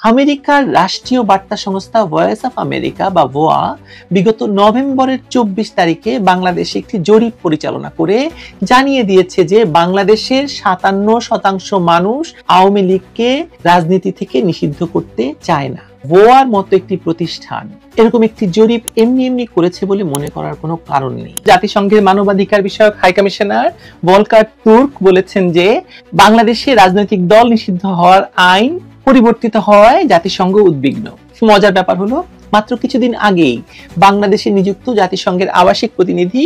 আমেরিকার রাষ্ট্রীয় বার্তা সংস্থা ভয়েস অফ আমেরিকা বা ভোয়া বিগত নভেম্বরের 24 তারিখে বাংলাদেশে একটি জরিপ পরিচালনা করে জানিয়ে দিয়েছে যে বাংলাদেশের 57% মানুষ আওয়ামী লীগকে রাজনীতি থেকে নিষিদ্ধ করতে চায় না। ভোয়ার মতো একটি প্রতিষ্ঠান এরকম একটি জরিপ এমনি করেছে বলে মনে করার কোনো কারণ নেই। জাতিসংঘের মানবাধিকার বিষয়ক হাই কমিশনার ভলকার তুর্ক বলেছেন যে বাংলাদেশে রাজনৈতিক দল নিষিদ্ধ হওয়ার আইন পরিবর্তিত হওয়ায় জাতিসংঘ উদ্বিগ্ন। মজার ব্যাপার হলো মাত্র কিছুদিন আগেই বাংলাদেশে নিযুক্ত জাতিসংঘের আবাসিক প্রতিনিধি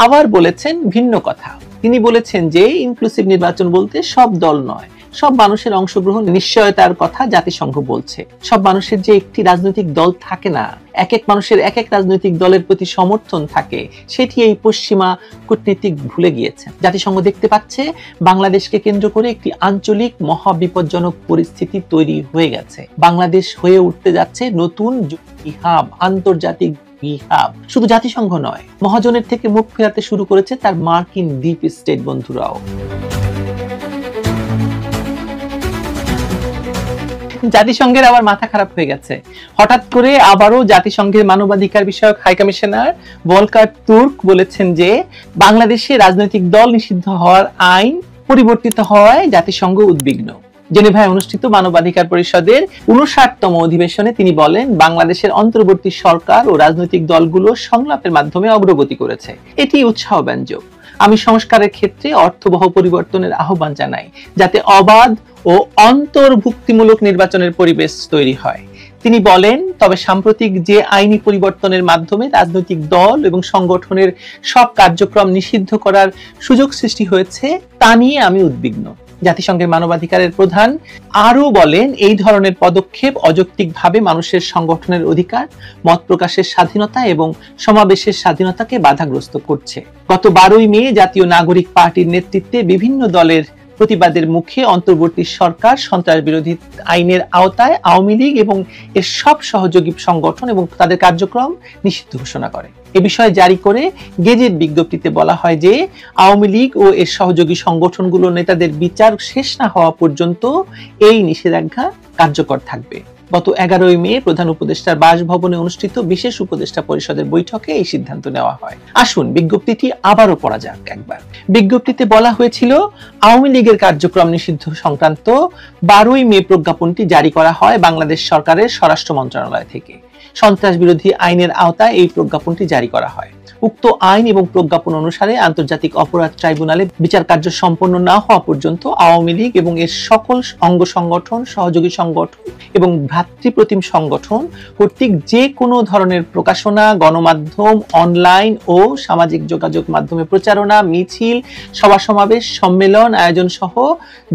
আবার বলেছেন ভিন্ন কথা। তিনি বলেছেন যে ইনক্লুসিভ নির্বাচন বলতে সব দল নয়, সব মানুষের অংশগ্রহণ নিশ্চয়তার কথা জাতিসংঘ বলছে। সব মানুষের যে একটি রাজনৈতিক দল থাকে না, এক এক মানুষের এক এক রাজনৈতিক দলের প্রতি সমর্থন থাকে, সেটি এই পশ্চিমা কূটনীতিক ভুলে গিয়েছে। জাতিসংঘ দেখতে পাচ্ছে বাংলাদেশকে কেন্দ্র করে একটি আঞ্চলিক মহাবিপজ্জনক পরিস্থিতি তৈরি হয়ে গেছে। বাংলাদেশ হয়ে উঠতে যাচ্ছে নতুন হাব, আন্তর্জাতিক হাব। শুধু জাতিসংঘ নয়, মহাজনের থেকে মুখ ফেরাতে শুরু করেছে তার মার্কিন ডিপ স্টেট বন্ধুরাও। জাতিসংঘের আবার মাথা খারাপ হয়ে গেছে। হঠাৎ করে আবারও জাতিসংঘের মানবাধিকার বিষয়ক হাই কমিশনার ভলকার তুর্ক বলেছেন যে বাংলাদেশে রাজনৈতিক দল নিষিদ্ধ হওয়ার আইন পরিবর্তিত হওয়ায় জাতিসংঘ উদ্বিগ্ন। জেনেভায় অনুষ্ঠিত মানবাধিকার পরিষদের 59তম অধিবেশনে তিনি বলেন, বাংলাদেশের অন্তর্বর্তী সরকার ও রাজনৈতিক দলগুলো সংলাপের মাধ্যমে অগ্রগতি করেছে, এটি উৎসাহব্যঞ্জক। আমি সংস্কারের ক্ষেত্রে অর্থবহ পরিবর্তনের আহ্বান জানাই, যাতে অবাধ ও অন্তর্ভুক্তিমূলক নির্বাচনের পরিবেশ তৈরি হয়। তিনি বলেন, তবে সাম্প্রতিক যে আইনি পরিবর্তনের মাধ্যমে রাজনৈতিক দল এবং সংগঠনের সব কার্যক্রম নিষিদ্ধ করার সুযোগ সৃষ্টি হয়েছে তা নিয়ে আমি উদ্বিগ্ন। জাতিসংঘের মানবাধিকারের প্রধান আরও বলেন, এই ধরনের পদক্ষেপ অযৌক্তিকভাবে মানুষের সংগঠনের অধিকার, মত প্রকাশের স্বাধীনতা এবং সমাবেশের স্বাধীনতাকে বাধাগ্রস্ত করছে। গত 12ই মে জাতীয় নাগরিক পার্টির নেতৃত্বে বিভিন্ন দলের প্রতিবাদের মুখে অন্তর্বর্তী সরকার সন্ত্রাস বিরোধী আইনের আওতায় আওয়ামী লীগ এবং এর সব সহযোগী সংগঠন এবং তাদের কার্যক্রম নিষিদ্ধ ঘোষণা করে। এ বিষয়ে জারি করে গেজেট বিজ্ঞপ্তিতে বলা হয় যে আওয়ামী লীগ ও এর সহযোগী সংগঠনগুলোর নেতাদের বিচার শেষ না হওয়া পর্যন্ত এই নিষেধাজ্ঞা কার্যকর থাকবে। গত 11ই মে প্রধান উপদেষ্টার বাসভবনে অনুষ্ঠিত বিশেষ উপদেষ্টা পরিষদের বৈঠকে এই সিদ্ধান্ত নেওয়া হয়। আসুন বিজ্ঞপ্তিটি আবারও পড়া যাক একবার। বিজ্ঞপ্তিতে বলা হয়েছিল, আওয়ামী লীগের কার্যক্রম নিষিদ্ধ সংক্রান্ত 12ই মে প্রজ্ঞাপনটি জারি করা হয় বাংলাদেশ সরকারের স্বরাষ্ট্র মন্ত্রণালয় থেকে। সন্ত্রাস বিরোধী আইনের আওতায় এই প্রজ্ঞাপনটি জারি করা হয়। উক্ত আইন এবং প্রজ্ঞাপন অনুসারে আন্তর্জাতিক অপরাধ ট্রাইব্যুনালে বিচার কার্য সম্পন্ন না হওয়া পর্যন্ত আওয়ামী লীগ এবং এর সকল অঙ্গ সংগঠন, সহযোগী সংগঠন এবং ভ্রাতৃপ্রতিম সংগঠন কর্তৃক যে কোনো ধরনের প্রকাশনা, গণমাধ্যম, অনলাইন ও সামাজিক যোগাযোগ মাধ্যমে প্রচারণা, মিছিল, সভা সমাবেশ, সম্মেলন আয়োজন সহ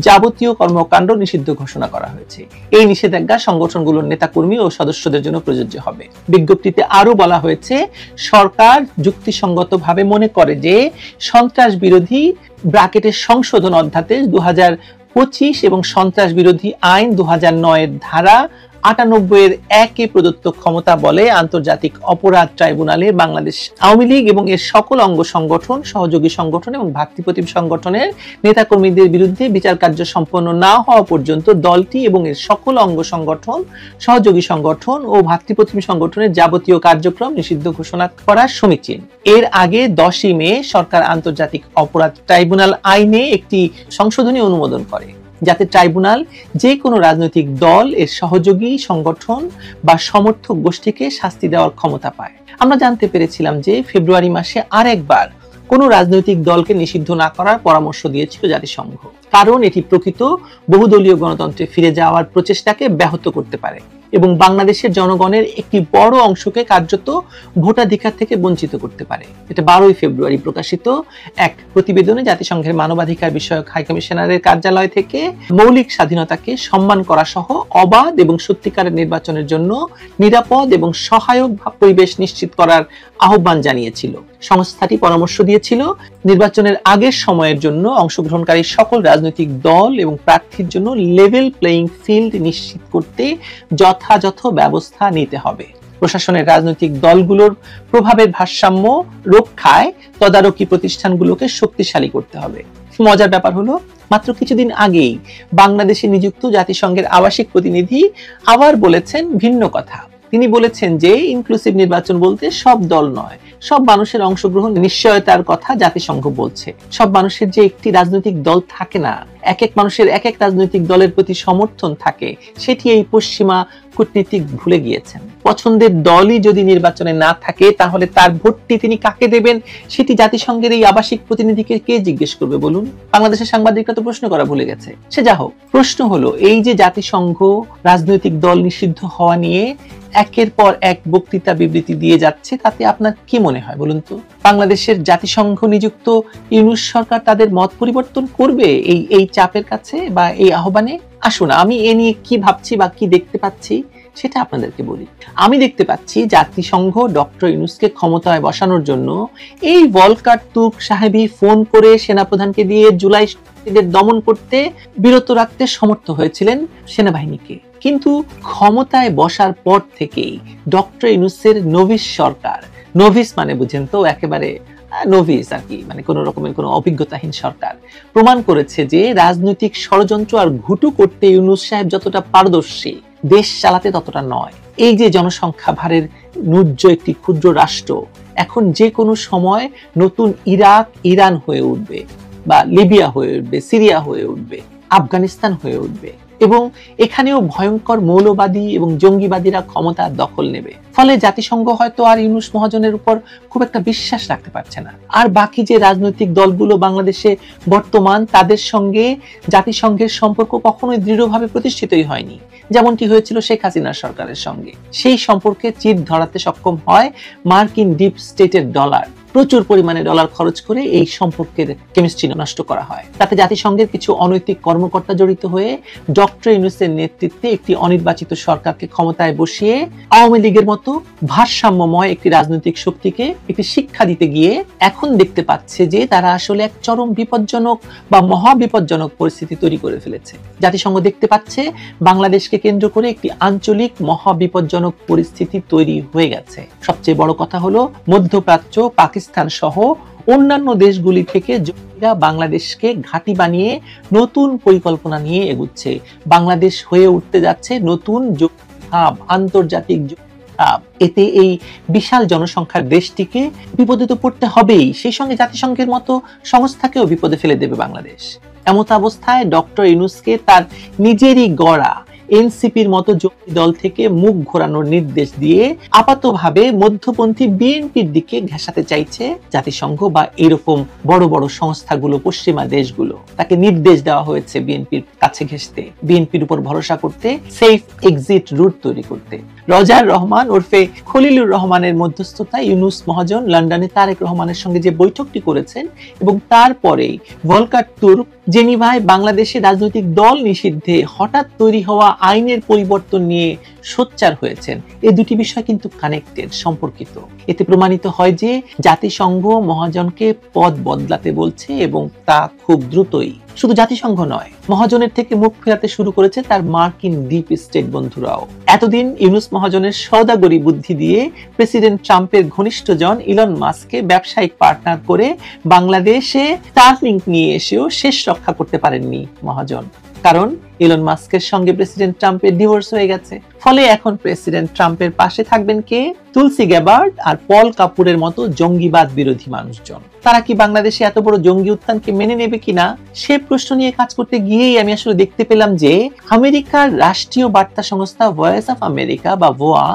যাবতীয় কর্মকাণ্ড নিষিদ্ধ ঘোষণা করা হয়েছে। এই নিষেধাজ্ঞা সংগঠনগুলোর নেতাকর্মী ও সদস্যদের জন্য প্রযোজ্য হবে। বিজ্ঞপ্তিতে আরো বলা হয়েছে, সরকার যুক্তিসঙ্গতভাবে মনে করে যে সন্ত্রাস বিরোধী ব্র্যাকেটের সংশোধন অধ্যাদেশ 2025 এবং সন্ত্রাস বিরোধী আইন 2009 এর ধারা 98 এর 1 এ প্রদত্ত ক্ষমতা বলে আন্তর্জাতিক অপরাধ ট্রাইব্যুনালে বাংলাদেশ আওয়ামী লীগ এবং এর সকল অঙ্গ সংগঠন, সহযোগী সংগঠন এবং ভ্রাতৃপ্রতিম সংগঠনের নেতাকর্মীদের বিরুদ্ধে বিচার কার্য সম্পন্ন না হওয়া পর্যন্ত দলটি এবং এর সকল অঙ্গ সংগঠন, সহযোগী সংগঠন ও ভ্রাতৃপ্রতিম সংগঠনের যাবতীয় কার্যক্রম নিষিদ্ধ ঘোষণা করা সমীচীন। এর আগে 10ই মে সরকার আন্তর্জাতিক অপরাধ ট্রাইব্যুনাল আইনে একটি সংশোধনী অনুমোদন করে, যাতে ট্রাইব্যুনাল যে কোনো রাজনৈতিক দল, এর সহযোগী সংগঠন বা সমর্থক গোষ্ঠীকে শাস্তি দেওয়ার ক্ষমতা পায়। আমরা জানতে পেরেছিলাম যে ফেব্রুয়ারি মাসে আরেকবার কোনো রাজনৈতিক দলকে নিষিদ্ধ না করার পরামর্শ দিয়েছিল জাতিসংঘ, কারণ এটি প্রকৃত বহুদলীয় গণতন্ত্রে ফিরে যাওয়ার প্রচেষ্টাকে ব্যাহত করতে পারে এবং বাংলাদেশের জনগণের একটি বড় অংশকে কার্যত ভোটাধিকার থেকে বঞ্চিত করতে পারে। এটা 12ই ফেব্রুয়ারি প্রকাশিত এক প্রতিবেদনে জাতিসংঘের মানবাধিকার বিষয়ক হাই কমিশনারের কার্যালয় থেকে মৌলিক স্বাধীনতাকে সম্মান করা সহ অবাধ এবং সত্যিকারের নির্বাচনের জন্য নিরাপদ এবং সহায়ক পরিবেশ নিশ্চিত করার আহ্বান জানিয়েছিল। সংস্থাটি পরামর্শ দিয়েছিল, নির্বাচনের আগের সময়ের জন্য অংশগ্রহণকারী সকল রাজনৈতিক দল এবং প্রার্থীর জন্য লেভেল প্লেইং ফিল্ড নিশ্চিত করতে যথাযথ ব্যবস্থা নিতে হবে। প্রশাসনের রাজনৈতিক দলগুলোর প্রভাবের ভারসাম্য রক্ষায় তদারকি প্রতিষ্ঠানগুলোকে শক্তিশালী করতে হবে। মজার ব্যাপার হলো মাত্র কিছুদিন আগেই বাংলাদেশে নিযুক্ত জাতিসংঘের আবাসিক প্রতিনিধি আবার বলেছেন ভিন্ন কথা। তিনি বলেছেন যে ইনক্লুসিভ নির্বাচন বলতে সব দল নয়, সব মানুষের অংশগ্রহণ নিশ্চয়তার কথা জাতিসংঘ বলছে। সব মানুষের যে একটি রাজনৈতিক দল থাকে না, এক এক মানুষের এক এক রাজনৈতিক দলের প্রতি সমর্থন থাকে, সেটি এই পশ্চিমা কূটনীতিক ভুলে গিয়েছেন। পছন্দের দলই যদি নির্বাচনে না থাকে তাহলে তার ভোটটি তিনি কাকে দেবেন সেটি জাতিসংঘের এই আবাসিক প্রতিনিধিকে কে জিজ্ঞেস করবে বলুন? বাংলাদেশের সাংবাদিকরা তো প্রশ্ন করা ভুলে গেছে। সে যা হোক, প্রশ্ন হলো এই যে জাতিসংঘ রাজনৈতিক দল নিষিদ্ধ হওয়া নিয়ে একের পর এক বক্তৃতা বিবৃতি দিয়ে যাচ্ছে, তাতে আপনার কি মনে হয় বলুন তো? বাংলাদেশের জাতিসংঘ নিযুক্ত ইউনূস সরকার তাদের মত পরিবর্তন করবে এই চাপের কাছে বা এই আহ্বানে? আসুন আমি এ নিয়ে কি ভাবছি বা কি দেখতে পাচ্ছি সেটা আপনাদেরকে বলি। আমি দেখতে পাচ্ছি জাতিসংঘ ডক্টর ইউনূসকে ক্ষমতায় বসানোর জন্য এই ভলকার তুর্ক সাহেবই ফোন করে সেনাপ্রধানকে দিয়ে জুলাই দমন করতে বিরত রাখতে সমর্থ হয়েছিলেন সেনাবাহিনীকে। কিন্তু ক্ষমতায় বসার পর থেকেই ডক্টর ইউনূসের নোভিস সরকার, নোভিস মানে বুঝেন তো একেবারে নোভিস আর কি, মানে কোন রকমের কোনো অভিজ্ঞতাহীন সরকার, প্রমাণ করেছে যে রাজনৈতিক ষড়যন্ত্র আর ঘুটু করতে ইউনূস সাহেব যতটা পারদর্শী, দেশ চালাতে ততটা নয়। এই যে জনসংখ্যা ভারের নুজ্জ একটি ক্ষুদ্র রাষ্ট্র এখন যে কোনো সময় নতুন ইরাক, ইরান হয়ে উঠবে, বা লিবিয়া হয়ে উঠবে, সিরিয়া হয়ে উঠবে, আফগানিস্তান হয়ে উঠবে, এবং এখানেও ভয়ঙ্কর মৌলবাদী এবং জঙ্গিবাদীরা ক্ষমতা দখল নেবে। ফলে জাতিসংঘ হয়তো আর ইউনূস মহাজনের উপর খুব একটা বিশ্বাস রাখতে পারছে না। আর বাকি যে রাজনৈতিক দলগুলো বাংলাদেশে বর্তমান, তাদের সঙ্গে জাতিসংঘের সম্পর্ক কখনোই দৃঢ়ভাবে প্রতিষ্ঠিতই হয়নি, যেমনটি হয়েছিল শেখ হাসিনার সরকারের সঙ্গে। সেই সম্পর্কে চির ধরাতে সক্ষম হয় মার্কিন ডিপ স্টেটের ডলার। প্রচুর পরিমাণে ডলার খরচ করে এই সম্পর্কের কেমিস্ট্রি নষ্ট করা হয়। তাতে জাতিসংঘের কিছু অনৈতিক কর্মকর্তা জড়িত হয়ে ডক্টর ইউনূসের নেতৃত্বে একটি অনির্বাচিত সরকারকে ক্ষমতায় বসিয়ে আওয়ামী লীগের মতো ভারসাম্যময় একটি রাজনৈতিক শক্তিকে একটি শিক্ষা দিতে গিয়ে এখন দেখতে পাচ্ছে যে তারা আসলে এক চরম বিপজ্জনক বা মহা বিপজ্জনক পরিস্থিতি তৈরি করে ফেলেছে। জাতিসংঘ দেখতে পাচ্ছে বাংলাদেশকে কেন্দ্র করে একটি আঞ্চলিক মহা বিপজ্জনক পরিস্থিতি তৈরি হয়ে গেছে। সবচেয়ে বড় কথা হলো মধ্যপ্রাচ্য, পাকিস্তান সহ অন্যান্য দেশগুলি থেকে জঙ্গিরা বাংলাদেশকে ঘাঁটি বানিয়ে নতুন পরিকল্পনা নিয়ে এগুচ্ছে। বাংলাদেশ হয়ে উঠতে যাচ্ছে নতুন হাব, আন্তর্জাতিক হাব। এতে এই বিশাল জনসংখ্যার দেশটিকে বিপদে তো পড়তে হবেই, সেই সঙ্গে জাতিসংঘের মতো সংস্থাকেও বিপদে ফেলে দেবে বাংলাদেশ। এমত অবস্থায় ডক্টর ইউনূসকে তার নিজেরই গড়া এনসিপির মতো জঙ্গি দল থেকে মুখ ঘোরানোর নির্দেশ দিয়ে আপাতভাবে মধ্যপন্থী বিএনপির দিকে ঘেঁষাতে চাইছে জাতিসংঘ বা এরকম বড় বড় সংস্থাগুলো, পশ্চিমা দেশগুলো। তাকে নির্দেশ দেওয়া হয়েছে বিএনপির কাছে ঘেঁষতে, বিএনপির উপর ভরসা করতে, সেফ এক্সিট রুট তৈরি করতে। রজার রহমান ওরফে খলিলুর রহমানের মধ্যস্থতায় ইউনূস মহাজন লন্ডনে তারেক রহমানের সঙ্গে যে বৈঠকটি করেছেন এবং তারপরেই ভলকার তুর্ক জেনিভায় বাংলাদেশের রাজনৈতিক দল নিষিদ্ধে হঠাৎ তৈরি হওয়া আইনের পরিবর্তন নিয়ে সোচ্চার হয়েছেন, এই দুটি বিষয় কিন্তু কানেক্টেড, সম্পর্কিত। এতে প্রমাণিত হয় যে জাতিসংঘ মহাজনকে পদ বদলাতে বলছে এবং তা খুব দ্রুতই। শুধু জাতিসংঘ নয়, মহাজনের থেকে মুখ ফেরাতে শুরু করেছে তার মার্কিন ডিপ স্টেট বন্ধুরাও। এতদিন ইউনূস মহাজনের সওদাগরি বুদ্ধি দিয়ে প্রেসিডেন্ট ট্রাম্পের ঘনিষ্ঠজন ইলন মাস্ককে ব্যবসায়িক পার্টনার করে বাংলাদেশে স্টারলিংক নিয়ে এসেও শেষ রক্ষা করতে পারেননি মহাজন, কারণ ইলন মাস্কের সঙ্গে প্রেসিডেন্ট ট্রাম্পের ডিভোর্স হয়ে গেছে। ফলে এখন প্রেসিডেন্ট ট্রাম্পের পাশে থাকবেন কে? তুলসি গ্যাবার্ড আর পল কাপুরের মতো জঙ্গিবাদ বিরোধী মানুষজন। তারা কি বাংলাদেশে এত বড় জঙ্গি উত্থানকে মেনে নেবে কিনা সে প্রশ্ন নিয়ে কাজ করতে গিয়েই আমি আসলে দেখতে পেলাম যে আমেরিকার রাষ্ট্রীয় বার্তা সংস্থা ভয়েস অফ আমেরিকা বা VOA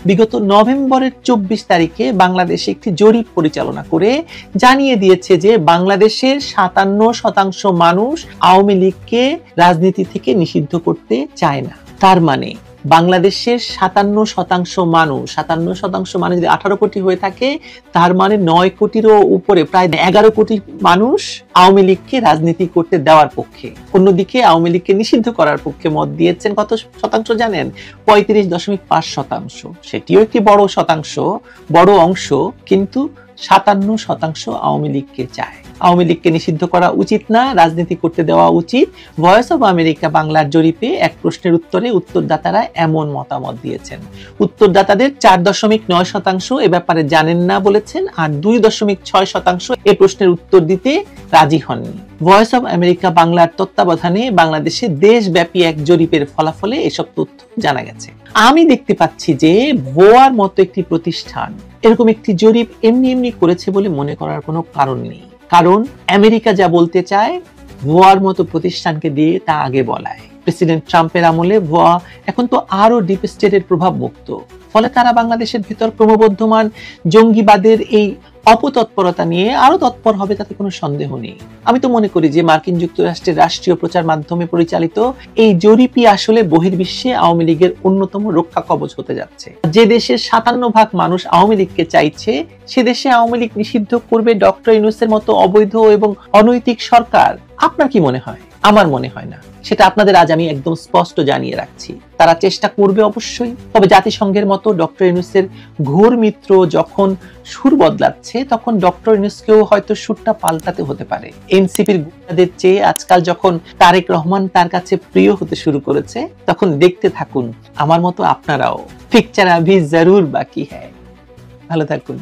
বিগত নভেম্বরের 24 তারিখে বাংলাদেশে একটি জরিপ পরিচালনা করে জানিয়ে দিয়েছে যে বাংলাদেশের 57% মানুষ আওয়ামী লীগকে রাজনীতি থেকে নিষিদ্ধ করতে চায় না। তার মানে বাংলাদেশের 57% মানুষ, 57% মানে যদি 18 কোটি হয়ে থাকে, তার মানে 9 কোটিরও উপরে, প্রায় 11 কোটি মানুষ আওয়ামী লীগকে রাজনীতি করতে দেওয়ার পক্ষে। অন্যদিকে আওয়ামী লীগকে নিষিদ্ধ করার পক্ষে মত দিয়েছেন কত শতাংশ জানেন? 35.5%। সেটিও একটি বড় শতাংশ, বড় অংশ, কিন্তু 57% আওয়ামী লীগকে চায়। আওয়ামী লীগকে নিষিদ্ধ করা উচিত না, রাজনীতি করতে দেওয়া উচিত। ভয়েস অব আমেরিকা বাংলার জরিপে এক প্রশ্নের উত্তরে উত্তরদাতারা এমন মতামত দিয়েছেন। উত্তরদাতাদের 4.9% এ ব্যাপারে জানেন না বলেছেন, আর 2.6% এ প্রশ্নের উত্তর দিতে রাজি হননি। ভয়েস অব আমেরিকা বাংলার তত্ত্বাবধানে বাংলাদেশে দেশব্যাপী এক জরিপের ফলাফলে এসব তথ্য জানা গেছে। আমি দেখতে পাচ্ছি যে ভোয়ার মতো একটি প্রতিষ্ঠান এরকম একটি জরিপ এমনি এমনি করেছে বলে মনে করার কোনো কারণ নেই। কারণ আমেরিকা যা বলতে চায় ভোয়ার মতো প্রতিষ্ঠানকে দিয়ে তা আগে বলায়। প্রেসিডেন্ট ট্রাম্পের আমলে ভুয়া এখন তো আরো ডিপ স্টেটের প্রভাব মুক্ত, ফলে তারা বাংলাদেশের ভিতর ক্রমবর্ধমান জঙ্গিবাদের এই অপতৎপরতা নিয়ে আরো তৎপর হবে, তাতে কোনো সন্দেহ নেই। আমি তো মনে করি যে মার্কিন যুক্তরাষ্ট্রের রাষ্ট্রীয় প্রচার মাধ্যমে পরিচালিত এই জরিপই আসলে বহির্বিশ্বে আওয়ামী লীগের অন্যতম রক্ষা কবচ হতে যাচ্ছে। যে দেশের 57% মানুষ আওয়ামী লীগকে চাইছে, সে দেশে আওয়ামী লীগ নিষিদ্ধ করবে ডক্টর ইউনূসের মতো অবৈধ এবং অনৈতিক সরকার? আপনার কি মনে হয়? আমার মনে হয় না। সেটা আপনাদের আজ আমি একদম স্পষ্ট জানিয়ে রাখছি। তারা চেষ্টা করবে অবশ্যই, তবে জাতিসংঘের মতো ডক্টর ইউনূসের ঘোর মিত্র যখন সুর বদলাচ্ছে, তখন ডক্টর ইউনূসকেও হয়তো সুরটা পাল্টাতে হতে পারে। এনসিপির গুন্ডাদের চেয়ে আজকাল যখন তারেক রহমান তার কাছে প্রিয় হতে শুরু করেছে, তখন দেখতে থাকুন আমার মতো আপনারাও। পিকচার আভি জরুর বাকি হ্যায়। ভালো থাকুন।